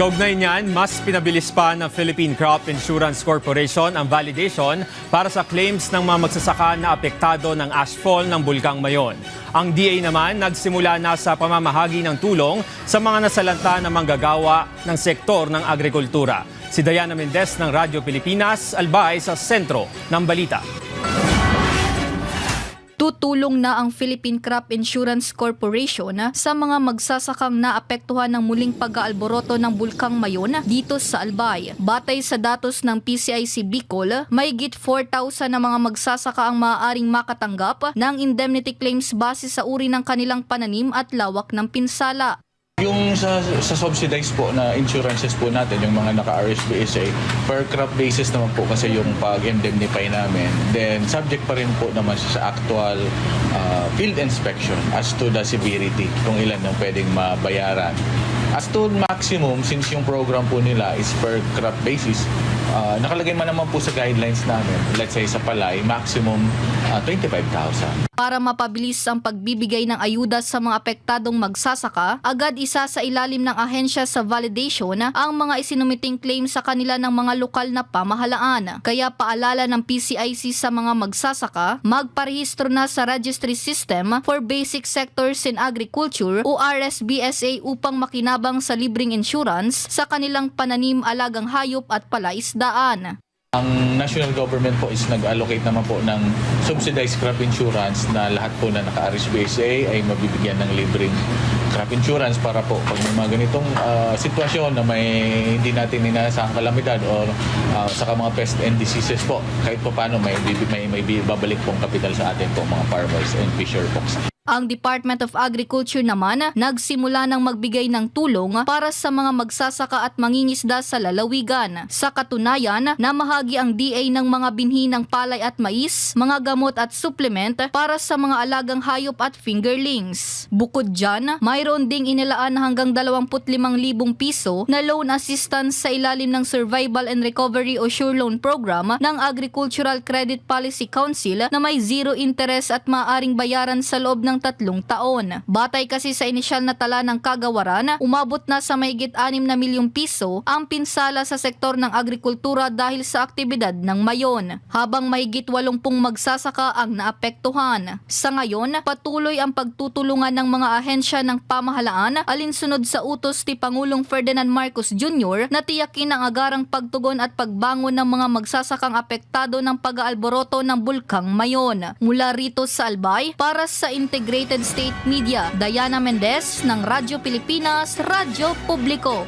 Kaugnay niyan, mas pinabilis pa ng Philippine Crop Insurance Corporation ang validation para sa claims ng mga magsasaka na apektado ng ashfall ng Bulkang Mayon. Ang DA naman nagsimula na sa pamamahagi ng tulong sa mga nasalanta na manggagawa ng sektor ng agrikultura. Si Diana Mendez ng Radyo Pilipinas, albay sa sentro ng balita. Tutulong na ang Philippine Crop Insurance Corporation sa mga magsasakang naapektuhan ng muling pag-aalboroto ng Bulkang Mayon dito sa Albay. Batay sa datos ng PCIC Bicol, mahigit 4,000 na mga magsasaka ang maaaring makatanggap ng indemnity claims base sa uri ng kanilang pananim at lawak ng pinsala. Yung sa subsidized po na insurances po natin, yung mga naka-RSBSA, per crop basis naman po kasi yung pag-indemnify namin. Then subject pa rin po naman sa actual field inspection as to the severity, kung ilan ang pwedeng mabayaran. As to maximum, since yung program po nila is per crop basis, nakalagay man naman po sa guidelines namin, let's say sa palay, maximum 25,000. Para mapabilis ang pagbibigay ng ayuda sa mga apektadong magsasaka, agad isa sa ilalim ng ahensya sa validation ang mga isinumiting claim sa kanila ng mga lokal na pamahalaan. Kaya paalala ng PCIC sa mga magsasaka, magparehistro na sa Registry System for Basic Sectors in Agriculture o RSBSA upang makinabang sa libreng insurance sa kanilang pananim, alagang hayop at palaisdaan. Ang national government po is nag-allocate naman po ng subsidized crop insurance na lahat po na naka-RSBSA ay mabibigyan ng libreng crop insurance para po pag may mga ganitong sitwasyon na may hindi natin inaasahang kalamidad or saka mga pest and diseases po, kahit po paano may babalik pong kapital sa atin po mga farmers and fisher folks. Ang Department of Agriculture naman nagsimula ng magbigay ng tulong para sa mga magsasaka at mangingisda sa lalawigan. Sa katunayan, namahagi ang DA ng mga binhi ng palay at mais, mga gamot at supplement para sa mga alagang hayop at fingerlings. Bukod dyan, mayroon ding inilaan hanggang 25,000 piso na loan assistance sa ilalim ng Survival and Recovery o Sure Loan Program ng Agricultural Credit Policy Council na may zero interest at maaaring bayaran sa loob ng 3 taon. Batay kasi sa inisyal na tala ng kagawaran, umabot na sa mahigit 6 na milyong piso ang pinsala sa sektor ng agrikultura dahil sa aktibidad ng Mayon, habang mahigit 80 magsasaka ang naapektuhan. Sa ngayon, patuloy ang pagtutulungan ng mga ahensya ng pamahalaan alinsunod sa utos ni Pangulong Ferdinand Marcos Jr. na tiyakin ang agarang pagtugon at pagbangon ng mga magsasakang apektado ng pag-aalboroto ng Bulkang Mayon. Mula rito sa Albay, para sa Integrated State Media, Diana Mendez ng Radyo Pilipinas, Radyo Publiko.